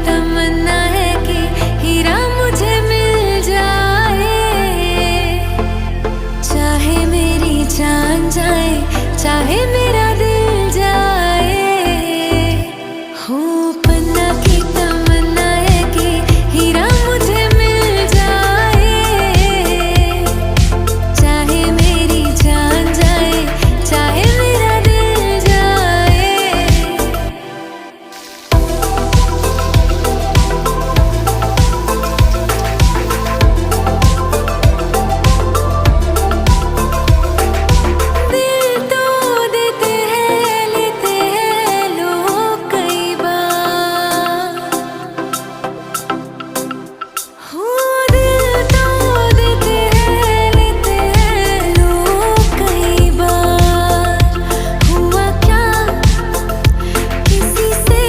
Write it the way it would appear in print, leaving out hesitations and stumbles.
तमन्ना है कि हीरा मुझे मिल जाए, चाहे मेरी जान जाए, चाहे मेरा दिल जाए। हो पन्ना की तमन्ना है कि हीरा मुझे मिल जाए, चाहे मेरी जान जाए, चाहे मेरा दिल जाए। दिल तो देते हैं, लेते हैं लोग कई बार। हो दिल तो देते हैं, लेते हैं लोग कई बार। हुआ क्या किसी से